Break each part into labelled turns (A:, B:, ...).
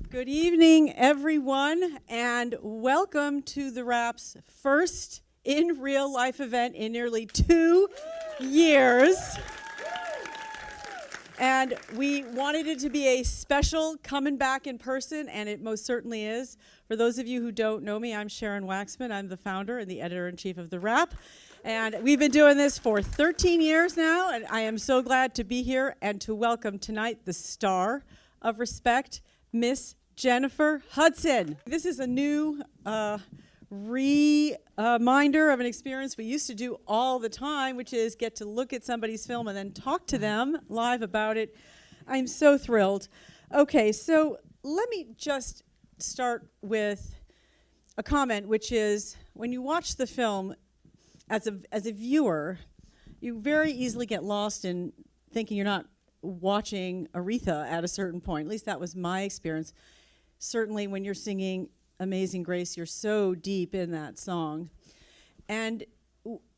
A: Good evening, everyone, and welcome to The Wrap's first in real life event in nearly 2 years. And we wanted it to be a special coming back in person, and it most certainly is. For those of you who don't know me, I'm Sharon Waxman. I'm the founder and the editor-in-chief of TheWrap. And we've been doing this for 13 years now, and I am so glad to be here and to welcome tonight the star of Respect, Miss Jennifer Hudson. This is a new reminder of an experience we used to do all the time, which is get to look at somebody's film and then talk to them live about it. I'm so thrilled. Okay, so let me just start with a comment, which is when you watch the film as a viewer, you very easily get lost in thinking you're not watching Aretha at a certain point. At least that was my experience. Certainly when you're singing Amazing Grace, you're so deep in that song. And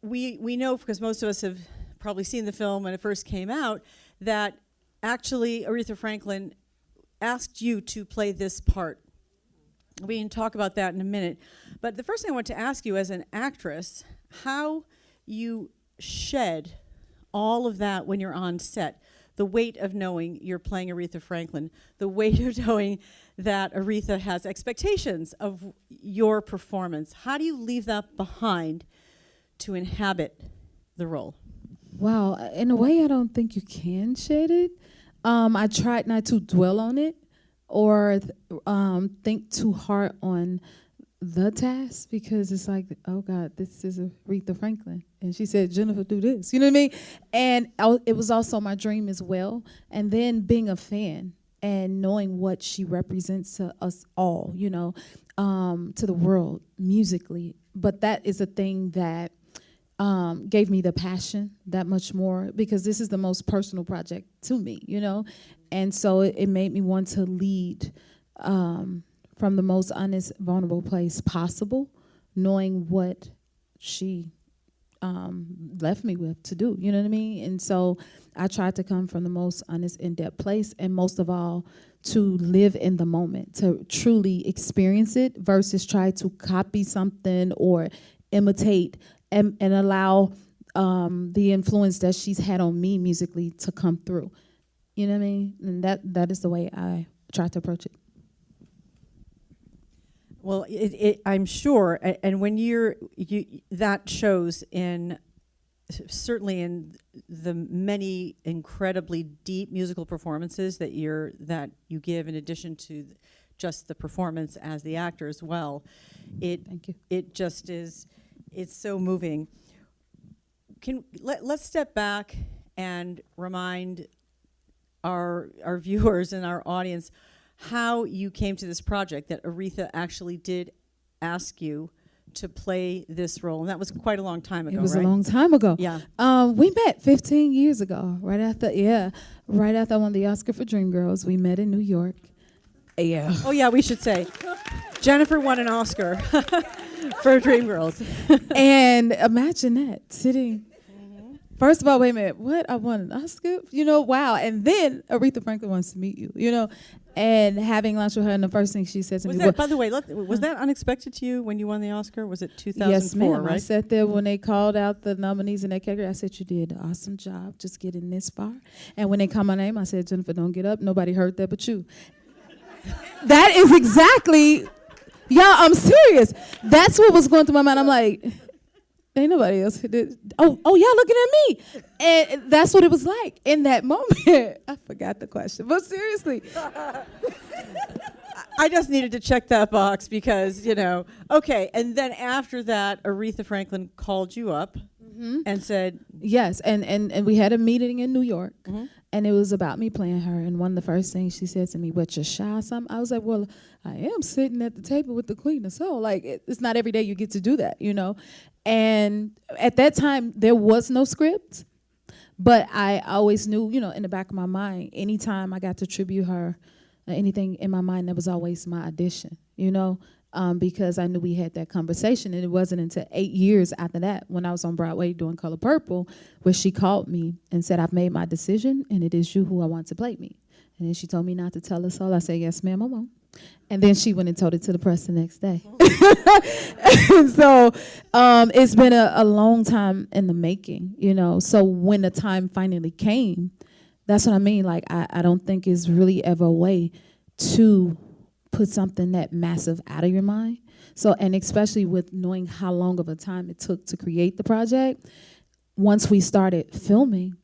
A: we know, because most of us have probably seen the film when it first came out, that actually Aretha Franklin asked you to play this part. We can talk about that in a minute. But the first thing I want to ask you as an actress, how you shed all of that when you're on set. The weight of knowing you're playing Aretha Franklin, the weight of knowing that Aretha has expectations of your performance. How do you leave that behind to inhabit the role?
B: Wow, in a way I don't think you can shed it. I tried not to dwell on it or think too hard on the task, because it's like, oh God, this is Aretha Franklin. And she said, Jennifer, do this. You know what I mean? And it was also my dream as well. And then being a fan and knowing what she represents to us all, you know, to the world musically. But that is a thing that gave me the passion that much more, because this is the most personal project to me, you know? And so it made me want to lead from the most honest, vulnerable place possible, knowing what she left me with to do, you know what I mean? And so I tried to come from the most honest, in-depth place, and most of all, to live in the moment, to truly experience it versus try to copy something or imitate and allow the influence that she's had on me musically to come through. You know what I mean? And that is the way I try to approach it.
A: Well, I'm sure, and when that shows in, certainly in the many incredibly deep musical performances that you give, in addition to just the performance as the actor as well.
B: Thank you.
A: It just is, it's so moving. Let's step back and remind our viewers and our audience how you came to this project, that Aretha actually did ask you to play this role. And that was quite a long time ago,
B: It was
A: right?
B: a long time ago.
A: Yeah.
B: We met 15 years ago, right after I won the Oscar for Dreamgirls. We met in New York. Yeah.
A: Oh, yeah, we should say. Jennifer won an Oscar for Dreamgirls.
B: And imagine that, sitting. First of all, wait a minute, what? I won an Oscar? You know, wow. And then Aretha Franklin wants to meet you, you know, and having lunch with her, and the first thing she says to me,
A: by the way, was that unexpected to you when you won the Oscar? Was it 2004,
B: yes, ma'am.
A: right?
B: I sat there when they called out the nominees in that category. I said, you did an awesome job just getting this far. And when they called my name, I said, Jennifer, don't get up. Nobody heard that but you. That is exactly, y'all, I'm serious. That's what was going through my mind. I'm like, ain't nobody else did. Oh, y'all looking at me. And that's what it was like in that moment. I forgot the question, but seriously.
A: I just needed to check that box because, you know, okay. And then after that, Aretha Franklin called you up and said.
B: Yes, and we had a meeting in New York, and it was about me playing her. And one of the first things she said to me, what, you're shy or something? I was like, well, I am sitting at the table with the queen of soul. Like, it's not every day you get to do that, you know? And at that time, there was no script, but I always knew, you know, in the back of my mind, anytime I got to tribute her, anything in my mind, that was always my audition, you know, because I knew we had that conversation. And it wasn't until 8 years after that, when I was on Broadway doing Color Purple, where she called me and said, I've made my decision, and it is you who I want to play me. And then she told me not to tell us all. I said, yes, ma'am, I won't. And then she went and told it to the press the next day. And so it's been a long time in the making, you know. So when the time finally came, that's what I mean. Like, I don't think it's really ever a way to put something that massive out of your mind. So, and especially with knowing how long of a time it took to create the project, once we started filming,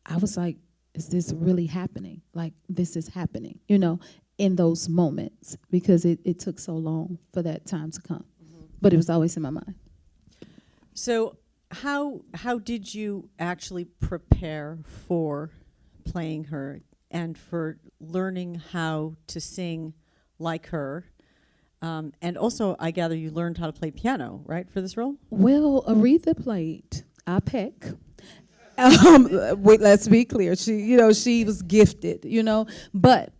B: I was like, is this really happening? Like, this is happening, you know, in those moments, because it took so long for that time to come. Mm-hmm. But it was always in my mind.
A: So how did you actually prepare for playing her and for learning how to sing like her? And also, I gather you learned how to play piano, right, for this role?
B: Well, Aretha played. I peck. Wait, let's be clear. She was gifted, you know. But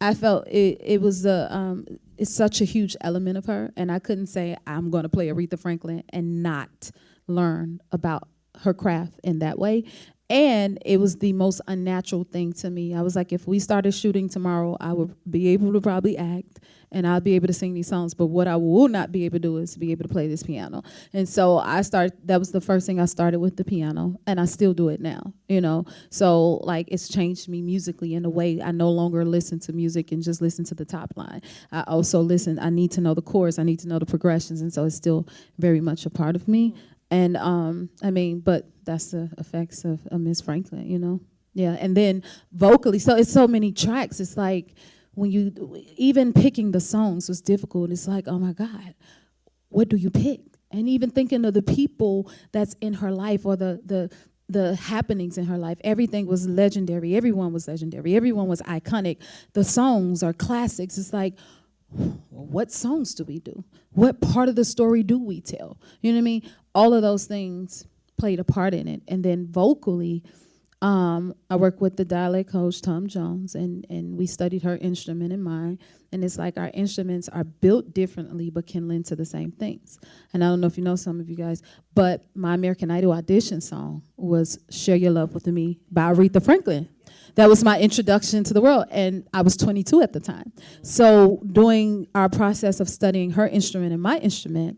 B: I felt it was it's such a huge element of her, and I couldn't say I'm going to play Aretha Franklin and not learn about her craft in that way. And it was the most unnatural thing to me. I was like, if we started shooting tomorrow, I would be able to probably act and I'll be able to sing these songs. But what I will not be able to do is be able to play this piano. And so that was the first thing I started with, the piano. And I still do it now, you know. So like, it's changed me musically in a way. I no longer listen to music and just listen to the top line. I also listen, I need to know the chords, I need to know the progressions. And so it's still very much a part of me. And I mean, but that's the effects of Miss Franklin, you know? Yeah, and then vocally, so it's so many tracks. It's like when even picking the songs was difficult. It's like, oh my God, what do you pick? And even thinking of the people that's in her life or the happenings in her life, everything was legendary. Everyone was legendary. Everyone was iconic. The songs are classics. It's like, well, what songs do we do? What part of the story do we tell? You know what I mean? All of those things played a part in it. And then vocally, I worked with the dialect coach, Tom Jones, and we studied her instrument and mine. And it's like our instruments are built differently but can lend to the same things. And I don't know if you know, some of you guys, but my American Idol audition song was Share Your Love With Me by Aretha Franklin. That was my introduction to the world, and I was 22 at the time. So during our process of studying her instrument and my instrument,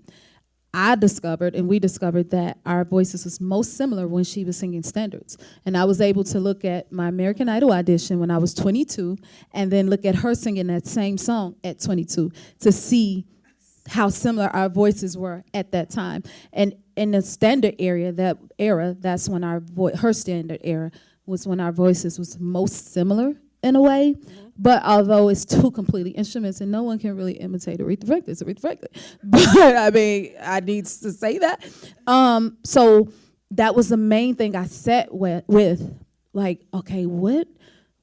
B: we discovered that our voices was most similar when she was singing standards. And I was able to look at my American Idol audition when I was 22 and then look at her singing that same song at 22 to see how similar our voices were at that time. And in the standard that's when her standard era was when our voices was most similar in a way. Mm-hmm. But although it's two completely instruments and no one can really imitate Aretha Franklin, it's Aretha Franklin. But I mean, I need to say that. So that was the main thing I sat with like, okay, what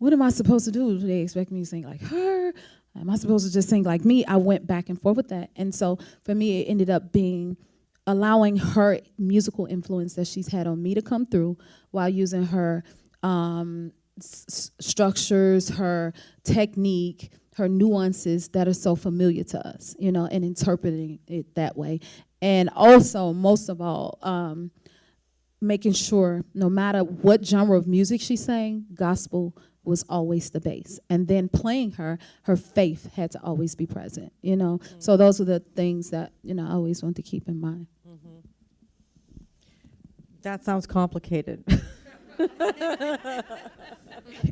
B: am I supposed to do? Do they expect me to sing like her? Am I supposed to just sing like me? I went back and forth with that. And so for me, it ended up being allowing her musical influence that she's had on me to come through while using her structures, her technique, her nuances that are so familiar to us, you know, and interpreting it that way. And also, most of all, making sure no matter what genre of music she sang, gospel was always the base. And then playing her faith had to always be present, you know. Mm-hmm. So those are the things that, you know, I always want to keep in mind.
A: Mm-hmm. That sounds complicated.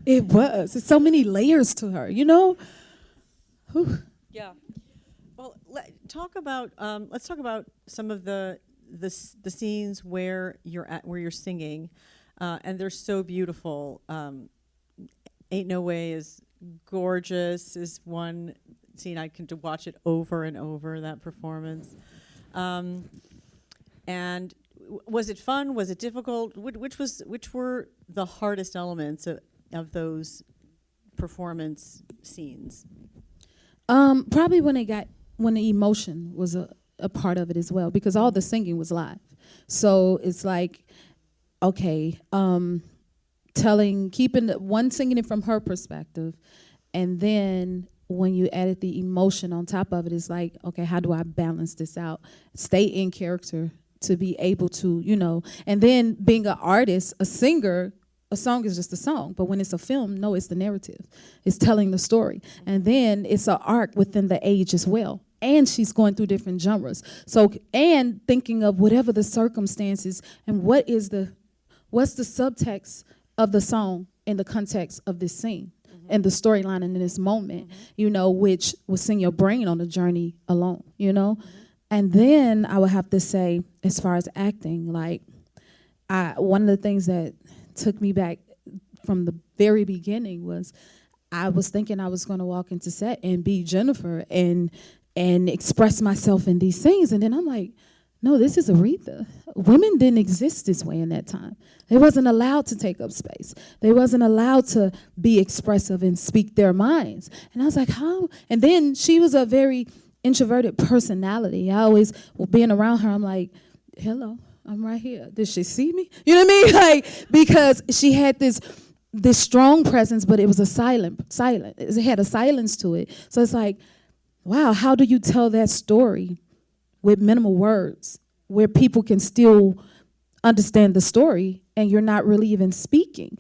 B: It was. It's so many layers to her, you know? Whew.
A: Yeah. Well, let's talk about some of the scenes where you're singing, and they're so beautiful. Ain't No Way is gorgeous. Is one scene I can watch it over and over, that performance. And was it fun? Was it difficult? Which were the hardest elements of those performance scenes?
B: Probably when the emotion was a part of it as well, because all the singing was live. So it's like, okay, keeping singing it from her perspective, and then when you added the emotion on top of it, it's like, okay, how do I balance this out? Stay in character to be able to, you know, and then being an artist, a singer, a song is just a song, but when it's a film, no, it's the narrative. It's telling the story. And then it's an arc within the age as well. And she's going through different genres. So, and thinking of whatever the circumstances and what's the subtext of the song in the context of this scene and the storyline in this moment, you know, which will send your brain on a journey alone, you know? And then I would have to say, as far as acting, like, one of the things that took me back from the very beginning was I was thinking I was going to walk into set and be Jennifer and express myself in these scenes. And then I'm like, no, this is Aretha. Women didn't exist this way in that time. They wasn't allowed to take up space. They wasn't allowed to be expressive and speak their minds. And I was like, how? And then she was a very introverted personality. I always, being around her, I'm like, hello, I'm right here. Did she see me? You know what I mean? Like, because she had this strong presence, but it was a silent. It had a silence to it. So it's like, wow, how do you tell that story with minimal words where people can still understand the story and you're not really even speaking?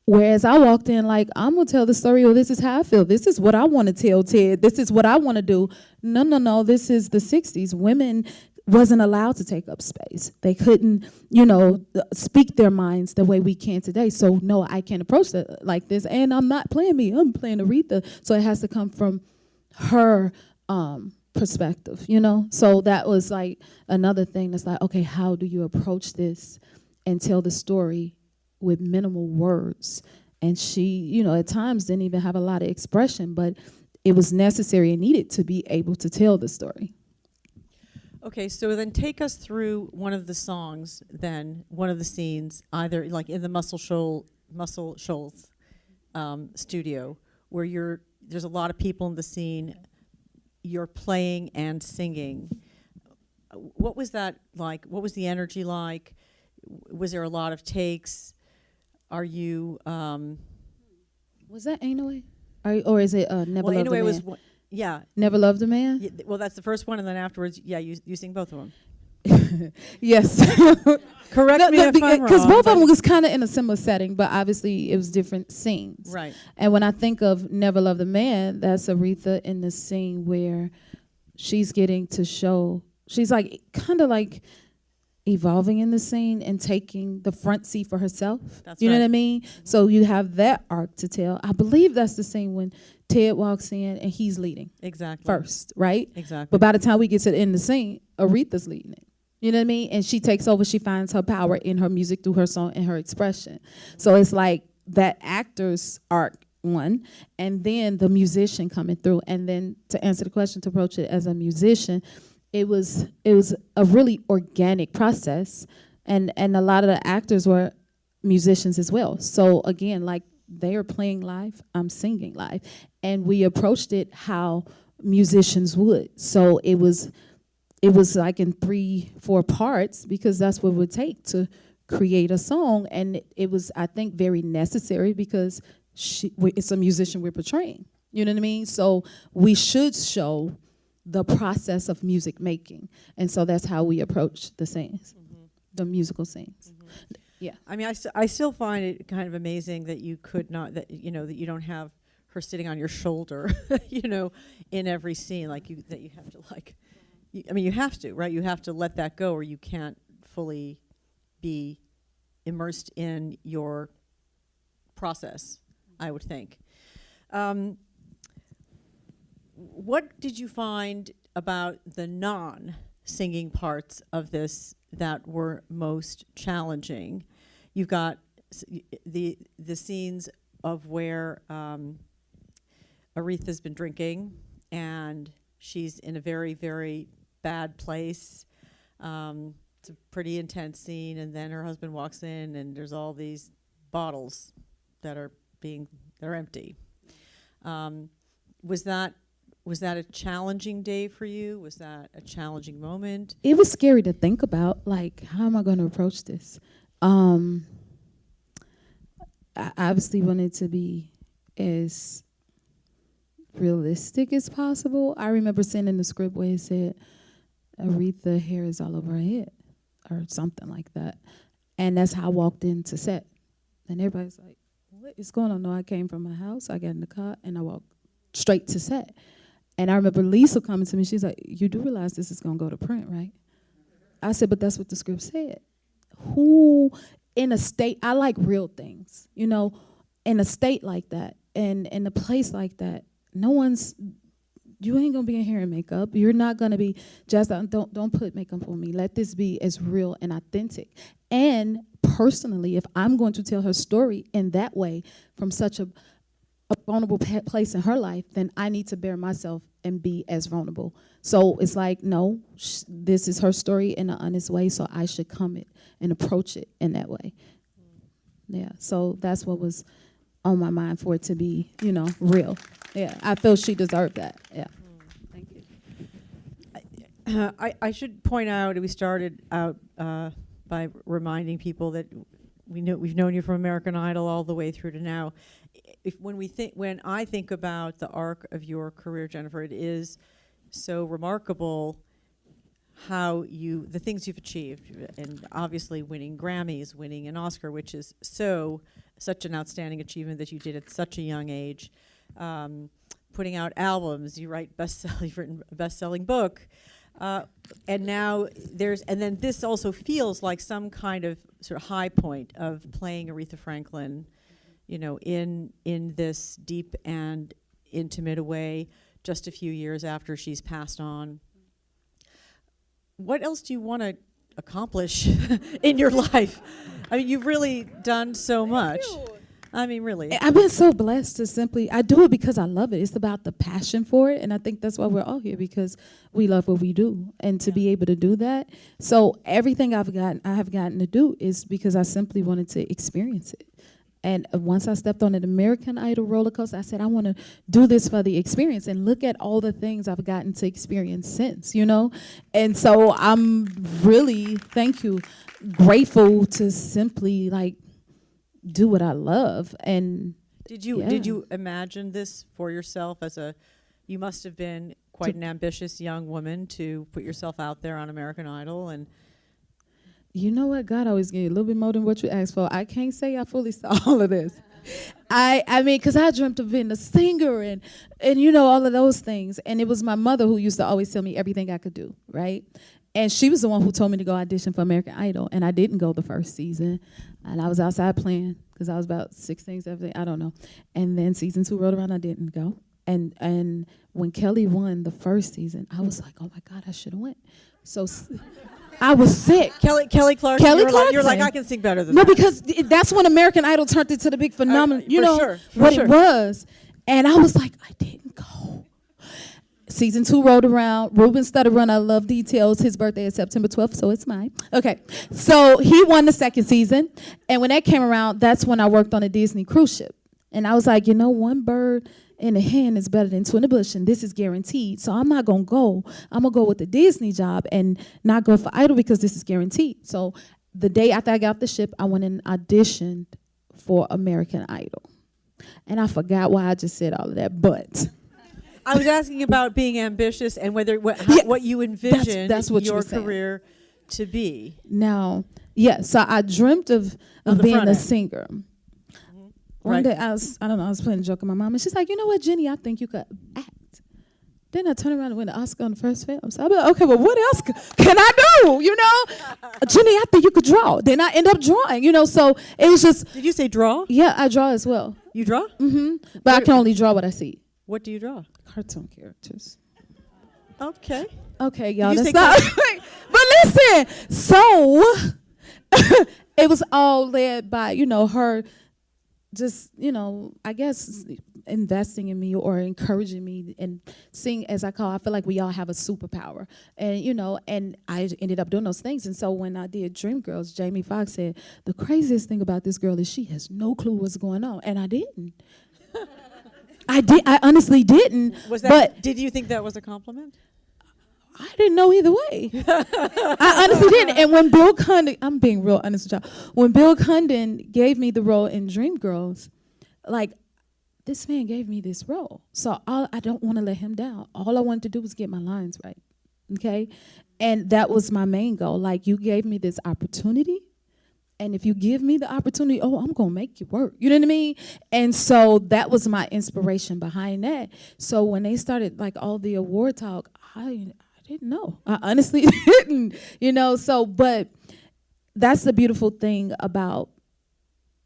B: Whereas I walked in like, I'm going to tell the story, or this is how I feel. This is what I want to tell Ted. This is what I want to do. No, this is the 60s. Women wasn't allowed to take up space. They couldn't, you know, speak their minds the way we can today. So, no, I can't approach it like this. And I'm not playing me. I'm playing Aretha. So it has to come from her perspective, you know? So that was like another thing that's like, okay, how do you approach this and tell the story with minimal words? And she, you know, at times didn't even have a lot of expression, but it was necessary and needed to be able to tell the story.
A: Okay, so then take us through one of the songs, then one of the scenes, either like in the Muscle Shoals studio, where there's a lot of people in the scene. You're playing and singing. What was that like? What was the energy like? Was there a lot of takes? Are you?
B: Was that Ain't No Way? Or is it Never Loved a Man?
A: Was one, yeah.
B: Never Loved a Man?
A: Yeah, well, that's the first one, and then afterwards, yeah, you sing both of them.
B: Yes.
A: Correct me if I'm wrong.
B: Because both of them was kind of in a similar setting, but obviously it was different scenes.
A: Right.
B: And when I think of Never Loved a Man, that's Aretha in the scene where she's getting to show, she's like kind of like evolving in the scene and taking the front seat for herself.
A: That's
B: you know
A: right.
B: what I mean? So you have that arc to tell. I believe that's the scene when Ted walks in and he's leading.
A: Exactly.
B: First, right?
A: Exactly.
B: But by the time we get to the end of the scene, Aretha's leading it. You know what I mean? And she takes over. She finds her power in her music through her song and her expression. So it's like that actor's arc, one, and then the musician coming through. And then to answer the question, to approach it as a musician, it was a really organic process. And a lot of the actors were musicians as well. So again, like they are playing live, I'm singing live. And we approached it how musicians would. So it was like in 3-4 parts, because that's what it would take to create a song. And it was, I think, very necessary because it's a musician we're portraying. You know what I mean? So we should show the process of music making. And so that's how we approach the scenes, the musical scenes. Yeah.
A: I mean, I still find it kind of amazing that you could not, that you don't have her sitting on your shoulder, in every scene, like that you have to like. You have to, right? You have to let that go, or you can't fully be immersed in your process, I would think. What did you find about the non-singing parts of this that were most challenging? You've got the scenes of where Aretha's been drinking and she's in a very, very bad place. It's a pretty intense scene, and then her husband walks in, and there's all these bottles that are empty. Was that a challenging day for you? Was that a challenging moment?
B: It was scary to think about, like, how am I going to approach this? I obviously wanted to be as realistic as possible. I remember seeing in the script where it said, Aretha hair is all over her head, or something like that. And that's how I walked into set. And everybody's like, what is going on? No, I came from my house. I got in the car and I walked straight to set. And I remember Lisa coming to me. She's like, you do realize this is going to go to print, right? I said, but that's what the script said. Who in a state, I like real things, you know, in a state like that and in a place like that, you ain't gonna be in hair and makeup. You're not gonna be just, don't put makeup on me. Let this be as real and authentic. And personally, if I'm going to tell her story in that way from such a vulnerable place in her life, then I need to bear myself and be as vulnerable. So it's like, no, this is her story in an honest way, so I should come it and approach it in that way. Yeah, so that's what was on my mind, for it to be, you know, real. Yeah, I feel she deserved that. Yeah. Thank
A: you. I should point out, we started out by reminding people that we've known you from American Idol all the way through to now. When I think about the arc of your career, Jennifer, it is so remarkable how the things you've achieved, and obviously winning Grammys, winning an Oscar, which is such an outstanding achievement that you did at such a young age. Putting out albums, you've written a best-selling book, and now and then this also feels like some kind of sort of high point of playing Aretha Franklin, you know, in this deep and intimate a way, just a few years after she's passed on. What else do you want to accomplish in your life? I mean, you've really done so much. I mean, really.
B: I've been so blessed to I do it because I love it. It's about the passion for it, and I think that's why we're all here, because we love what we do, and to be able to do that. So everything I have gotten to do is because I simply wanted to experience it. And once I stepped on an American Idol roller coaster, I said, I want to do this for the experience, and look at all the things I've gotten to experience since, you know? And so I'm really, thank you, grateful to simply like do what I love. And
A: did you imagine this for yourself you must have been quite an ambitious young woman to put yourself out there on American Idol? And
B: you know what? God always gives you a little bit more than what you asked for. I can't say I fully saw all of this. I mean, because I dreamt of being a singer and you know, all of those things. And it was my mother who used to always tell me everything I could do, right? And she was the one who told me to go audition for American Idol. And I didn't go the first season. And I was outside playing because I was about 16, 17, I don't know. And then season 2 rolled around, I didn't go. And when Kelly won the first season, I was like, oh my God, I should have went. So I was sick.
A: Kelly Clarkson. You're like, I can sing better than that.
B: No, because that's when American Idol turned into the big phenomenon. You know
A: what
B: it was. And I was like, I didn't go. Season 2 rolled around. Ruben started running. I love details. His birthday is September 12th, so it's mine. Okay. So he won the second season. And when that came around, that's when I worked on a Disney cruise ship. And I was like, you know, one bird in the hand is better than two in the bush, and this is guaranteed. So I'm not going to go. I'm going to go with the Disney job and not go for Idol because this is guaranteed. So the day after I got off the ship, I went and auditioned for American Idol. And I forgot why I just said all of that, but
A: I was asking about being ambitious and what you envisioned
B: that's what
A: your career to be.
B: Now, so I dreamt of being a singer. One day I was playing a joke with my mom, and she's like, you know what, Jenny, I think you could act. Then I turned around and win the Oscar on the first film. So I was like, okay, well, what else can I do, you know? Jenny, I think you could draw. Then I end up drawing, you know, so it was just.
A: Did you say draw?
B: Yeah, I draw as well.
A: You draw?
B: Mm-hmm. But I can only draw what I see.
A: What do you draw?
B: Cartoon characters.
A: Okay.
B: Okay, y'all, that's not. But listen, so it was all led by, you know, her just, you know, I guess investing in me or encouraging me and seeing, as I feel like we all have a superpower. And, you know, and I ended up doing those things. And so when I did Dreamgirls, Jamie Foxx said, the craziest thing about this girl is she has no clue what's going on. And I didn't. I honestly didn't. But
A: did you think that was a compliment?
B: I didn't know either way. I honestly didn't. And when Bill Condon, I'm being real honest with y'all, when Bill Condon gave me the role in Dreamgirls, like, this man gave me this role. So I don't want to let him down. All I wanted to do was get my lines right, okay? And that was my main goal. Like, you gave me this opportunity, And if you give me the opportunity, I'm going to make you work. You know what I mean? And so that was my inspiration behind that. So when they started like all the award talk, I didn't know. I honestly didn't, so, but that's the beautiful thing about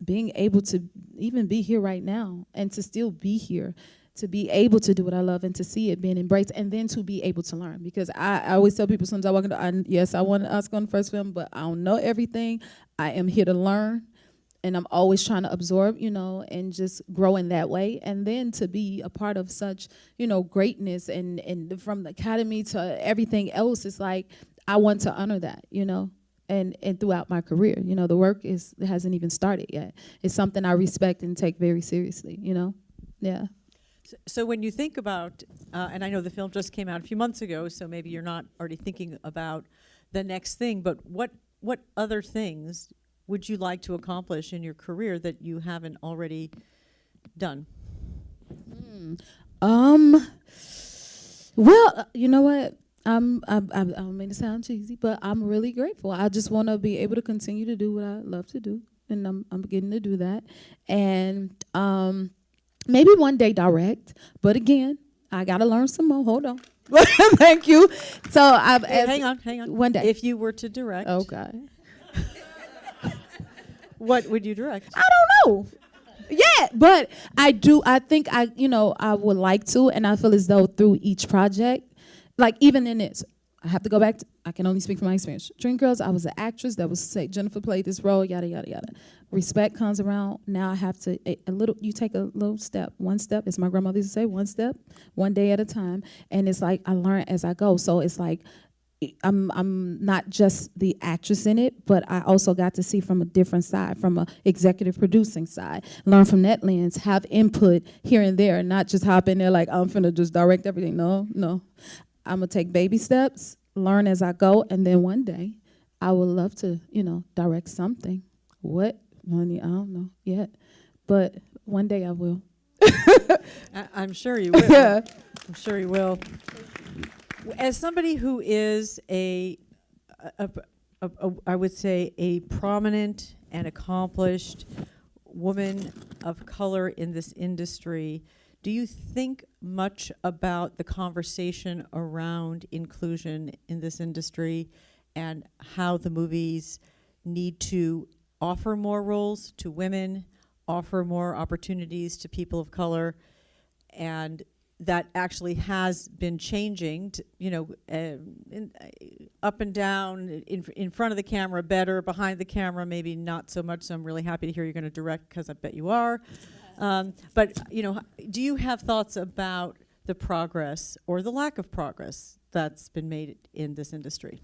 B: being able to even be here right now and to still be here, to be able to do what I love and to see it being embraced, and then to be able to learn. Because I always tell people, sometimes I walk into, yes, I won an Oscar on the first film, but I don't know everything. I am here to learn, and I'm always trying to absorb, and just grow in that way. And then to be a part of such, greatness and from the Academy to everything else, it's like I want to honor that, and throughout my career. The work hasn't even started yet. It's something I respect and take very seriously, Yeah.
A: So when you think about, and I know the film just came out a few months ago, so maybe you're not already thinking about the next thing, but what other things would you like to accomplish in your career that you haven't already done?
B: Well, you know what? I don't mean to sound cheesy, but I'm really grateful. I just want to be able to continue to do what I love to do, and I'm beginning to do that. And maybe one day direct, but again, I got to learn some more. Hold on. Thank you. So
A: hang on.
B: One day.
A: If you were to direct.
B: Okay.
A: What would you direct?
B: I don't know. Yeah, but I think I would like to, and I feel as though through each project, like even in this, I have to go back to, I can only speak from my experience. Dreamgirls, I was an actress that was say Jennifer played this role, yada, yada, yada. Respect comes around. Now I have to, you take a little step. One step, as my grandmother used to say, one step, one day at a time. And it's like I learn as I go. So it's like I'm not just the actress in it, but I also got to see from a different side, from a executive producing side, learn from that lens, have input here and there, not just hop in there like I'm finna just direct everything. No. I'm gonna take baby steps, learn as I go, and then one day I would love to, direct something. What? Honey, I don't know yet, but one day I will.
A: I'm sure you will.
B: Yeah.
A: I'm sure you will. As somebody who is I would say a prominent and accomplished woman of color in this industry, do you think much about the conversation around inclusion in this industry and how the movies need to offer more roles to women, offer more opportunities to people of color, and that actually has been changing, up and down, in front of the camera better, behind the camera maybe not so much, so I'm really happy to hear you're going to direct, because I bet you are. But, do you have thoughts about the progress or the lack of progress that's been made in this industry?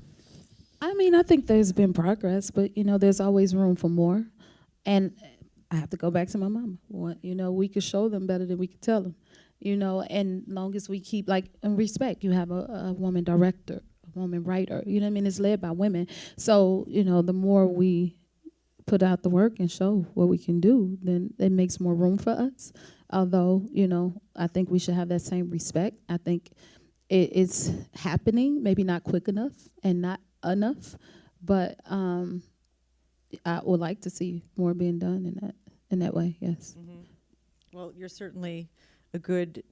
B: I mean, I think there's been progress, but, there's always room for more. And I have to go back to my mama. We could show them better than we could tell them. And long as we keep, in respect, you have a woman director, a woman writer, it's led by women. So, the more we put out the work and show what we can do, then it makes more room for us. Although, I think we should have that same respect. I think it's happening, maybe not quick enough and not enough, but I would like to see more being done in that way, yes.
A: Mm-hmm. Well, you're certainly a good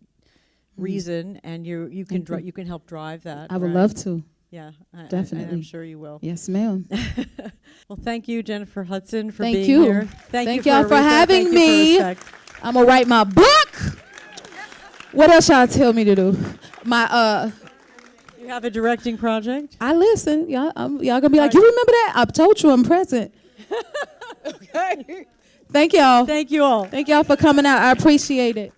A: reason, and you can help drive that.
B: I would love to.
A: Yeah,
B: definitely.
A: I'm sure you will.
B: Yes, ma'am.
A: Well, thank you, Jennifer Hudson, for
B: Thank
A: being
B: you.
A: here.
B: Thank y'all for having me. I'm gonna write my book. What else y'all tell me to do?
A: You have a directing project?
B: I listen. Y'all gonna be like, you remember that? I told you I'm present. Okay. Thank y'all.
A: Thank you all.
B: Thank y'all for coming out. I appreciate it.